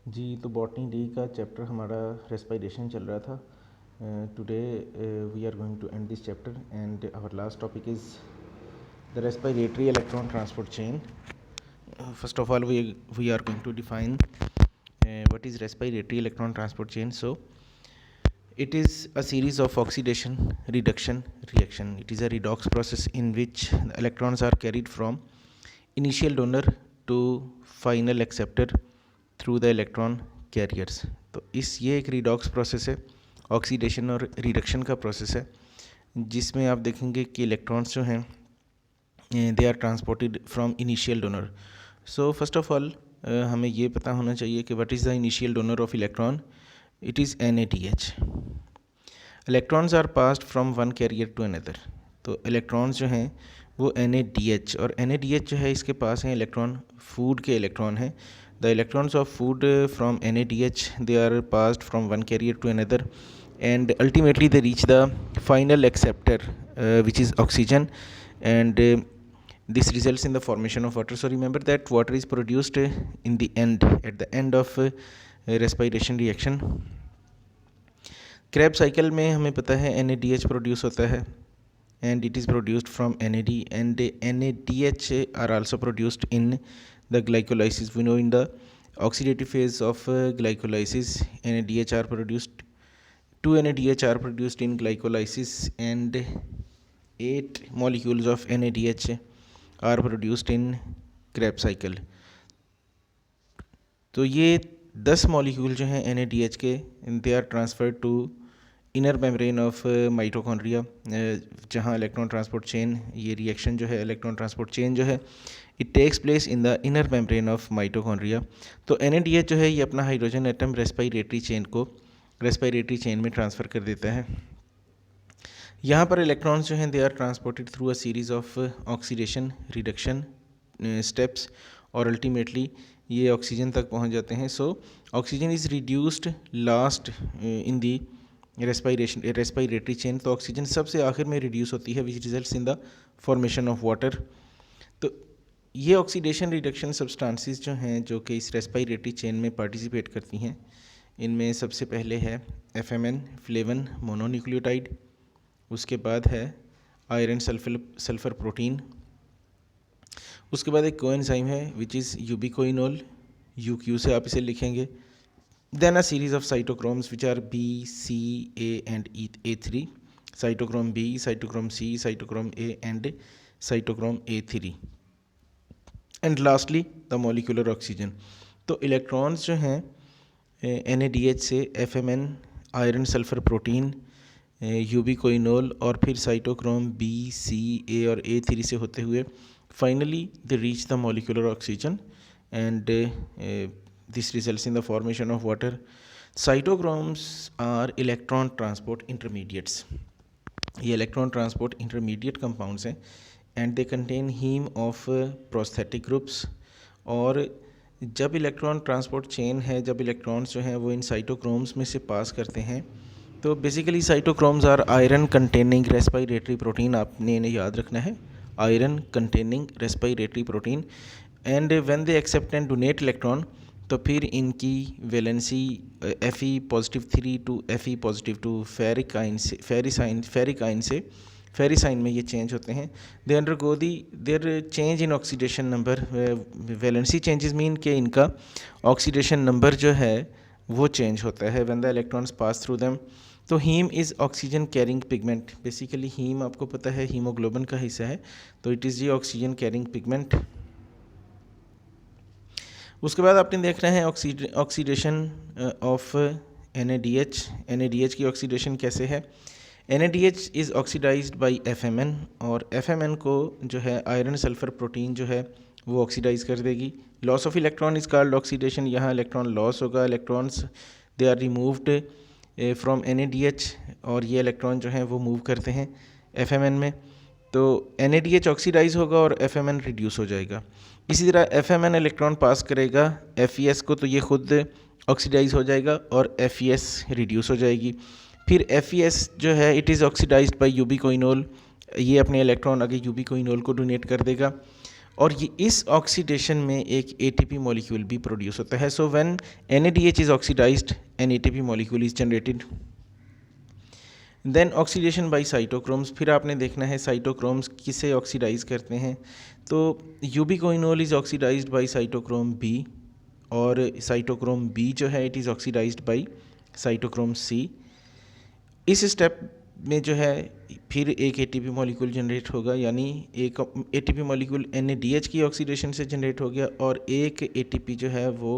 जी, तो botany D का chapter हमारा रेस्पिरेशन चल रहा था. Today we are going to end this chapter and our last topic is the respiratory electron transport chain. First of all, we are going to define what is respiratory electron transport chain. So it is a series of oxidation reduction reaction. It is a redox process in which the electrons are carried from initial donor to final acceptor through the electron carriers. तो ये एक redox process है, oxidation और reduction का process है, जिसमें आप देखेंगे कि इलेक्ट्रॉन्स जो हैं they are transported from initial donor. So first of all हमें ये पता होना चाहिए कि what is the initial donor of electron. It is NaDH. Electrons are passed from one carrier to another. तो इलेक्ट्रॉन्स जो हैं वो NaDH, और NaDH जो है इसके पास हैं इलेक्ट्रॉन, फूड के इलेक्ट्रॉन हैं. The electrons of food from NaDH, they are passed from one carrier to another, and ultimately they reach the final acceptor, which is oxygen, and this results in the formation of water. So remember that water is produced in the end, at the end of respiration reaction. Krebs cycle में हमें पता है NaDH produce होता है, and it is produced from NAD, and NaDH are also produced in the glycolysis. We know in the oxidative phase of glycolysis, NaDH are produced, 2 NaDH are produced in glycolysis, and 8 molecules of NaDH are produced in Krebs cycle. तो ये 10 molecule जो हैं NaDH के, they are transferred to inner membrane of mitochondria, जहाँ electron transport chain, ये reaction जो है electron transport chain जो है, it takes place in the inner membrane of mitochondria. तो NaDH जो है ये अपना हाइड्रोजन एटम रेस्पिरेटरी चेन में ट्रांसफ़र कर देता है. यहाँ पर इलेक्ट्रॉन्स जो हैं they are transported through a series of oxidation reduction steps, और अल्टीमेटली ये ऑक्सीजन तक पहुँच जाते हैं. So oxygen is reduced last in the respiratory chain. तो ऑक्सीजन सबसे आखिर में रिड्यूस होती है, which results in the formation of water. तो ये ऑक्सीडेशन रिडक्शन सब्सटेंसेस जो हैं जो कि इस रेस्पिरेटरी चेन में पार्टिसिपेट करती हैं, इनमें सबसे पहले है FMN, फ्लेवन मोनोन्यूक्लियोटाइड. उसके बाद है आयरन सल्फर प्रोटीन. उसके बाद एक कोएंजाइम है विच इज़ यूबिक्विनोल, UQ से आप इसे लिखेंगे. Then a series of cytochromes which are B, C, A and A3. Cytochrome B, cytochrome C, cytochrome A and cytochrome A3. And lastly the molecular oxygen. तो electrons जो हैं NaDH से FMN, iron sulphur protein, यूबिक्विनोल और फिर cytochrome B, C, A और A3 से होते हुए finally they reach the molecular oxygen, and this results in the formation of water. Cytochromes are electron transport intermediates. ये electron transport intermediate compounds हैं, and they contain heme of prosthetic groups. और जब electron transport chain है, जब electrons जो हैं वो इन cytochromes में से पास करते हैं, तो basically cytochromes are iron containing respiratory protein. आपने इन्हें याद रखना है, iron containing respiratory protein. And when they accept and donate electron, तो फिर इनकी वैलेंसी Fe+3 टू Fe+2 फेरिसाइन में ये चेंज होते हैं. They undergo their change in oxidation number. Valency changes mean कि इनका ऑक्सीडेशन नंबर जो है वो चेंज होता है when the electrons pass through them. तो haem is oxygen carrying pigment. Basically haem आपको पता है हीमोग्लोबिन का हिस्सा है, तो it is the oxygen carrying pigment. उसके बाद आपने देख रहे हैं ऑक्सीडेशन ऑफ NaDH. NaDH की ऑक्सीडेशन कैसे है. NaDH is oxidised by FMN, और FMN को जो है आयरन सल्फर प्रोटीन जो है वो ऑक्सीडाइज कर देगी. Loss of electron is called oxidation. यहाँ इलेक्ट्रॉन लॉस होगा, electrons they are removed from NaDH, और ये इलेक्ट्रॉन जो हैं वो मूव करते हैं FMN में. तो NaDH ऑक्सीडाइज होगा और FMN रिड्यूस हो जाएगा. इसी तरह FMN इलेक्ट्रॉन पास करेगा FeS को, तो ये खुद ऑक्सीडाइज हो जाएगा और FeS रिड्यूस हो जाएगी. फिर FeS जो है इट इज़ ऑक्सीडाइज्ड बाय यूबिक्विनोल. ये अपने इलेक्ट्रॉन आगे यूबिक्विनोल को डोनेट कर देगा, और ये इस ऑक्सीडेशन में एक एटीपी मॉलिक्यूल भी प्रोड्यूस होता है. So when NADH is oxidised an ATP molecule is generated. Then oxidation by cytochromes. फिर आपने देखना है साइटोक्रोम्स किसे ऑक्सीडाइज करते हैं. तो ubiquinol is oxidised by cytochrome b, और साइटोक्रोम बी जो है it is oxidised by cytochrome c. इस स्टेप में जो है फिर एक एटीपी मॉलिक्यूल जनरेट होगा, यानी एक एटीपी मॉलिक्यूल NADH की ऑक्सीडेशन से जनरेट हो गया, और एक एटीपी जो है वो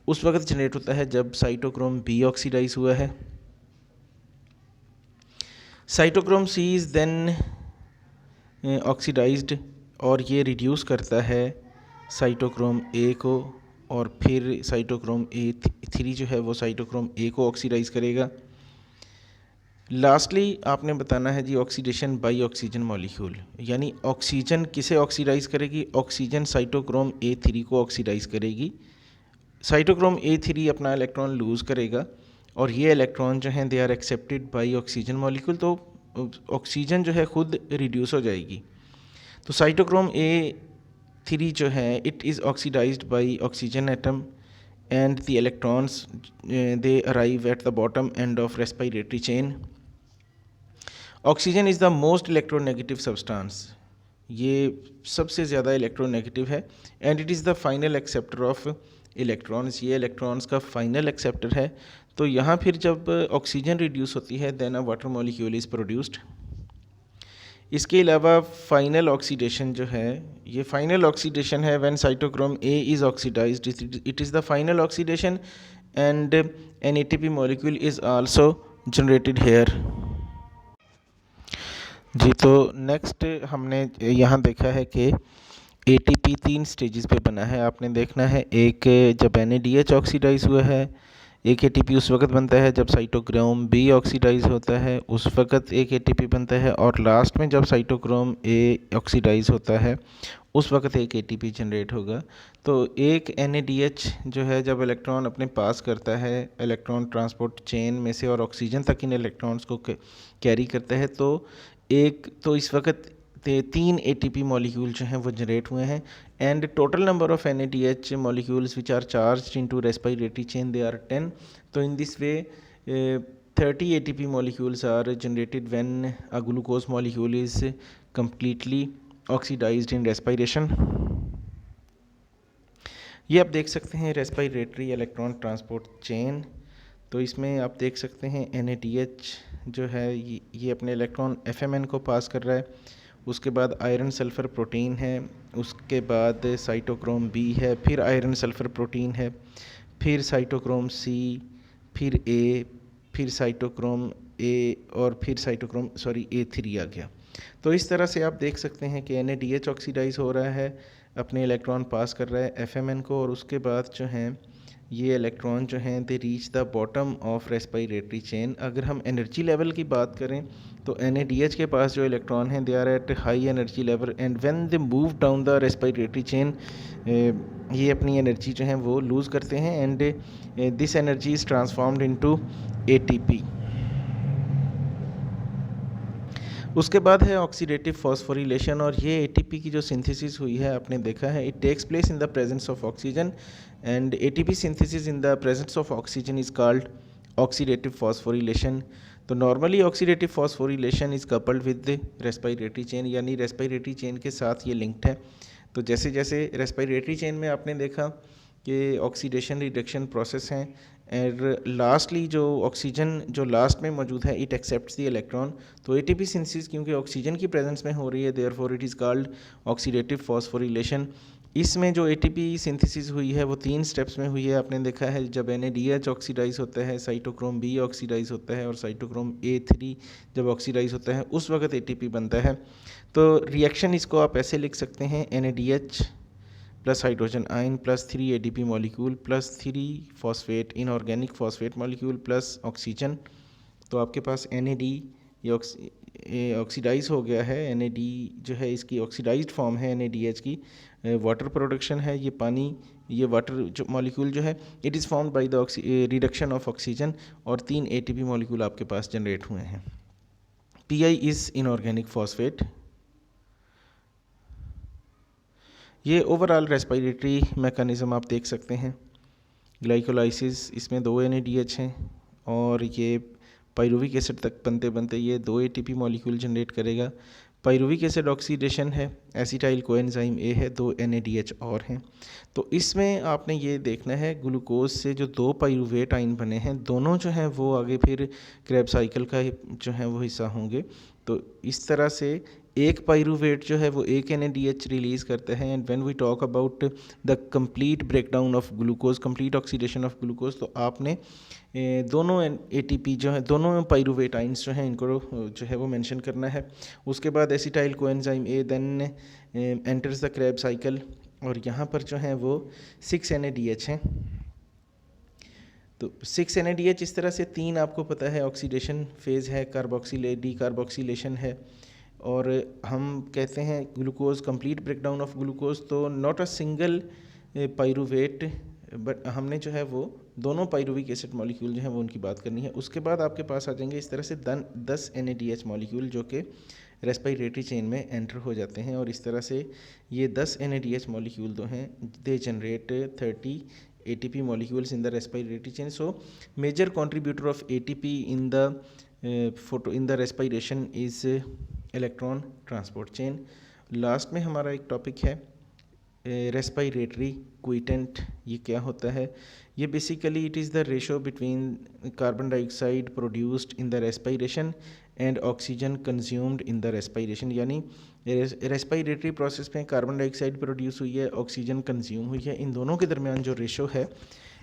उस वक्त जनरेट होता है जब साइटोक्रोम बी ऑक्सीडाइज हुआ है. Cytochrome C is then oxidised, और ये रिड्यूस करता है साइटोक्रोम ए को, और फिर साइटोक्रोम A3 जो है वो साइटोक्रोम ए को ऑक्सीडाइज करेगा. लास्टली आपने बताना है जी ऑक्सीडेशन बाई ऑक्सीजन मॉलिक्यूल, यानी ऑक्सीजन किसे ऑक्सीडाइज करेगी. ऑक्सीजन साइटोक्रोम A3 को ऑक्सीडाइज करेगी. साइटोक्रोम A3 अपना इलेक्ट्रॉन लूज़ करेगा, और ये इलेक्ट्रॉन जो हैं they are accepted by oxygen molecule. तो ऑक्सीजन जो है खुद रिड्यूस हो जाएगी. तो साइटोक्रोम A3 जो है it is oxidised by oxygen atom, and the electrons they arrive at the bottom end of respiratory chain. Oxygen is the most electronegative substance. ये सबसे ज़्यादा इलेक्ट्रोनेगेटिव है, and it is the final acceptor of electrons. ये electrons का final acceptor है. तो यहाँ फिर जब ऑक्सीजन रिड्यूस होती है then a water molecule is produced. इसके अलावा फाइनल ऑक्सीडेशन जो है, ये फाइनल ऑक्सीडेशन है when cytochrome A is oxidised. It is the final oxidation, and an ATP molecule is also generated here. जी, तो नेक्स्ट हमने यहाँ देखा है कि ATP 3 स्टेजेस पे बना है. आपने देखना है एक जब NADH ऑक्सीडाइज हुआ है, एक ATP उस वक्त बनता है जब साइटोक्रोम B ऑक्सीडाइज होता है, उस वक्त एक ATP बनता है, और लास्ट में जब साइटोक्रोम A ऑक्सीडाइज होता है उस वक्त एक ATP जनरेट होगा. तो एक NADH जो है जब इलेक्ट्रॉन अपने पास करता है इलेक्ट्रॉन ट्रांसपोर्ट चेन में से और ऑक्सीजन तक इन इलेक्ट्रॉन्स को कैरी करता है, तो इस वक्त 3 ATP मॉलिक्यूल जो हैं वो जनरेट हुए हैं. And total number of NADH molecules which are charged into respiratory chain they are 10. तो in this way 30 ATP molecules are generated when a glucose molecule is completely oxidized in respiration. ये आप देख सकते हैं respiratory electron transport chain. तो इसमें आप देख सकते हैं NADH जो है ये अपने इलेक्ट्रॉन FMN को पास कर रहा है. उसके बाद आयरन सल्फ़र प्रोटीन है, उसके बाद साइटोक्रोम B है, फिर आयरन सल्फ़र प्रोटीन है, फिर साइटोक्रोम C, फिर A, फिर साइटोक्रोम A, और फिर साइटोक्रोम A3 आ गया. तो इस तरह से आप देख सकते हैं कि NADH ऑक्सीडाइज हो रहा है, अपने इलेक्ट्रॉन पास कर रहा है FMN को, और उसके बाद जो हैं ये इलेक्ट्रॉन जो हैं they reach the bottom of respiratory chain. अगर हम एनर्जी लेवल की बात करें तो NADH के पास जो इलेक्ट्रॉन हैं they are at high energy level, and when they move down the respiratory chain ये अपनी एनर्जी जो है वो लूज़ करते हैं, and this energy is transformed into ATP. उसके बाद है ऑक्सीडेटिव फॉस्फोरिलेशन, और ये ATP की जो सिंथेसिस हुई है आपने देखा है it takes place in the presence of oxygen, and ATP synthesis in the presence of oxygen is called oxidative phosphorylation. तो normally oxidative phosphorylation is coupled with respiratory chain, यानी रेस्पिरेटरी चेन के साथ ये लिंक्ड है. तो जैसे जैसे respiratory chain में आपने देखा कि ऑक्सीडेशन रिडक्शन प्रोसेस हैं, और लास्टली जो ऑक्सीजन जो लास्ट में मौजूद है इट एक्सेप्ट्स द इलेक्ट्रॉन. तो ATP सिंथेसिस क्योंकि ऑक्सीजन की प्रेजेंस में हो रही है therefore it is called oxidative phosphorylation. इसमें जो ATP सिंथेसिस हुई है वो 3 स्टेप्स में हुई है. आपने देखा है जब NADH ऑक्सीडाइज होता है, साइटोक्रोम B ऑक्सीडाइज होता है, और साइटोक्रोम A3 जब ऑक्सीडाइज होता है उस वक्त ATP बनता है. तो रिएक्शन इसको आप ऐसे लिख सकते हैं NADH plus hydrogen ion plus 3 ADP molecule plus 3 phosphate inorganic phosphate molecule plus oxygen. तो आपके पास NAD ये ऑक्सीडाइज हो गया है. NAD जो है इसकी ऑक्सीडाइज्ड फॉर्म है NADH की. वाटर प्रोडक्शन है, ये पानी ये वाटर जो मॉलिक्यूल जो है it is formed by the reduction of oxygen, और 3 ATP मॉलिक्यूल आपके पास जनरेट हुए हैं. PI is inorganic phosphate. ये ओवरऑल रेस्पिरेटरी मैकेनिज़्म आप देख सकते हैं। ग्लाइकोलाइसिस, इसमें 2 NADH हैं और ये पायरुविक एसिड तक बनते बनते ये 2 ATP मॉलिक्यूल जनरेट करेगा। पायरुविक एसिड ऑक्सीडेशन है, एसिटाइल कोएंजाइम A है, 2 NADH और हैं। तो इसमें आपने ये देखना है ग्लूकोज से जो 2 पायरुवेट आयन बने हैं, दोनों जो हैं वो आगे फिर क्रेब्स साइकिल का जो है वो हिस्सा होंगे। तो इस तरह से एक पायरुवेट जो है वो एक NADH रिलीज़ करता है। And when we talk about the complete breakdown of glucose, complete oxidation of glucose, तो आपने दोनों ATP जो है, दोनों पायरुवेट आइंस जो हैं, इनको जो है वो मेंशन करना है। उसके बाद acetyl coenzyme A then enters the Kreb cycle, और यहाँ पर जो है वो 6 NADH हैं। तो 6 NADH इस तरह से 3 आपको पता है ऑक्सीडेशन फेज़ है, डी कार्बोक्सिलेशन है, और हम कहते हैं glucose complete breakdown of glucose, तो not a single pyruvate, but हमने जो है वो दोनों पायरुविक एसिड मॉलिक्यूल जो है वो उनकी बात करनी है। उसके बाद आपके पास आ जाएंगे इस तरह से 10 NADH मॉलिक्यूल जो कि रेस्पिरेटरी चेन में एंटर हो जाते हैं, और इस तरह से ये 10 NADH मॉलिक्यूल जो हैं they generate 30 ATP molecules in the respiratory chain. So major contributor of ATP in the respiration is electron transport chain. Last में हमारा एक टॉपिक है रेस्पिरेटरी क्विटेंट। ये क्या होता है? ये basically it is the ratio between carbon dioxide produced in the respiration and oxygen consumed in the respiration. यानी रेस्पिरेटरी प्रोसेस में कार्बन डाइऑक्साइड प्रोड्यूस हुई है, ऑक्सीजन कंज्यूम हुई है, इन दोनों के दरमियान जो रेशो है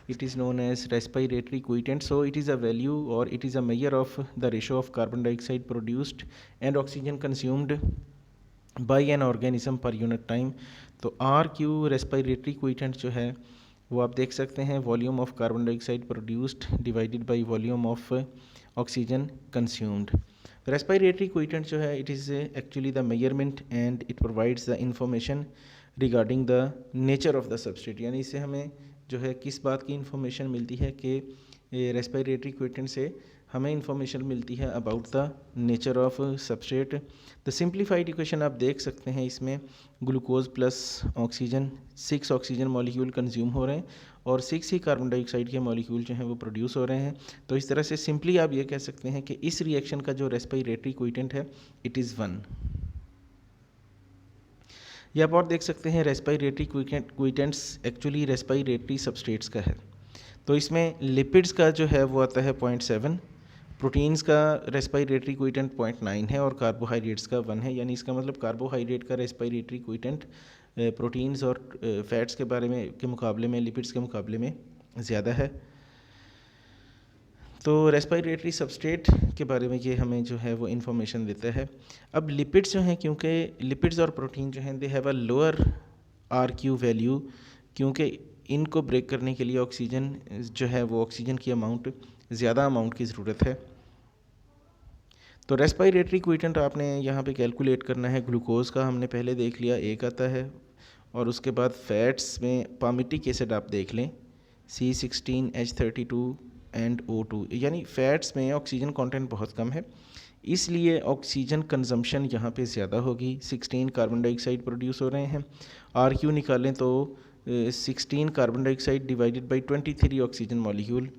it is known as respiratory quitant. So it is a value, or it is a measure of the ratio of carbon dioxide produced and oxygen consumed by an organism per unit time. तो RQ respiratory quotient जो है वो आप देख सकते हैं, volume of carbon dioxide produced divided by volume of oxygen consumed. Respiratory quotient जो है it is actually the measurement and it provides the information regarding the nature of the substrate. यानी इससे हमें जो है किस बात की इंफॉर्मेशन मिलती है कि रेस्पिरेटरी क्विटेंट से हमें इंफॉर्मेशन मिलती है about the nature of substrate. The simplified equation आप देख सकते हैं, इसमें glucose plus oxygen 6 oxygen molecule consume हो रहे हैं और 6 ही कार्बन डाइऑक्साइड के मॉलिक्यूल जो हैं वो प्रोड्यूस हो रहे हैं। तो इस तरह से सिंपली आप ये कह सकते हैं कि इस रिएक्शन का जो रेस्पिरेटरी क्विटेंट है इट इज़ 1। या आप और देख सकते हैं रेस्पिरेटरी क्विटेंट्स एक्चुअली रेस्पिरेटरी सबस्ट्रेट्स का है। तो इसमें लिपिड्स का जो है वो आता है 0.7, प्रोटीन्स का रेस्पिरेटरी क्विटेंट 0.9 है और कार्बोहाइड्रेट्स का 1 है। यानी इसका मतलब कार्बोहाइड्रेट का रेस्पिरेटरी क्विटेंट प्रोटीन्स और फैट्स के बारे में के मुकाबले में, लिपिड्स के मुकाबले में ज़्यादा है। तो रेस्पिरेटरी सबस्ट्रेट के बारे में ये हमें जो है वो इन्फॉर्मेशन देता है। अब लिपिड्स जो हैं, क्योंकि लिपिड्स और प्रोटीन जो हैं they have a lower RQ value, क्योंकि इनको ब्रेक करने के लिए ऑक्सीजन जो है वो ऑक्सीजन की अमाउंट ज़्यादा अमाउंट की ज़रूरत है। तो रेस्पिरेटरी क्विटेंट आपने यहाँ पे कैलकुलेट करना है। ग्लूकोज का हमने पहले देख लिया, एक आता है, और उसके बाद फैट्स में पामिटिक एसिड आप देख लें C16H32 एंड O2, यानी फैट्स में ऑक्सीजन कंटेंट बहुत कम है, इसलिए ऑक्सीजन कंजम्पशन यहाँ पे ज़्यादा होगी। 16 कार्बन डाइऑक्साइड प्रोड्यूस हो रहे हैं। RQ निकालें तो 16 carbon dioxide divided by 23 oxygen molecule,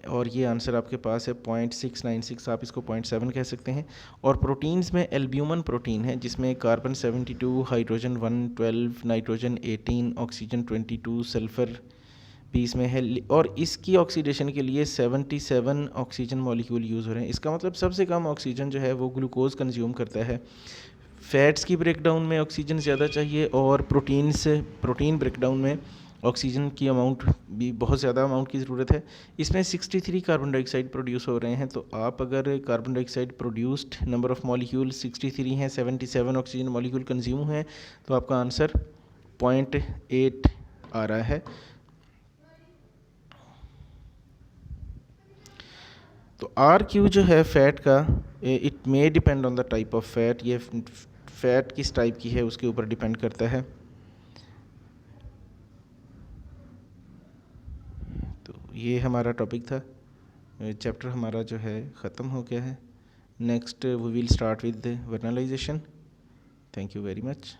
और ये आंसर आपके पास है 0.696, आप इसको 0.7 कह सकते हैं। और प्रोटीन्स में एल्ब्यूमिन प्रोटीन है जिसमें carbon 72, hydrogen 112, nitrogen 18, oxygen 22, sulphur 20 में है, और इसकी ऑक्सीडेशन के लिए 77 ऑक्सीजन मॉलिक्यूल यूज़ हो रहे हैं। इसका मतलब सबसे कम ऑक्सीजन जो है वो ग्लूकोज कंज्यूम करता है। फैट्स की ब्रेकडाउन में ऑक्सीजन ज़्यादा चाहिए, और प्रोटीन ब्रेकडाउन में ऑक्सीजन की अमाउंट भी बहुत ज़्यादा अमाउंट की ज़रूरत है। इसमें 63 कार्बन डाइऑक्साइड प्रोड्यूस हो रहे हैं। तो आप अगर carbon dioxide produced number of molecule 63 हैं, 77 ऑक्सीजन मॉलिक्यूल कंज्यूम हैं, तो आपका आंसर 0.8 आ रहा है। तो RQ जो है फ़ैट का, it may depend on the type of fat, ये फ़ैट किस टाइप की है उसके ऊपर डिपेंड करता है। तो ये हमारा टॉपिक था, चैप्टर हमारा जो है ख़त्म हो गया है। Next we will start with vernalization. Thank you very much.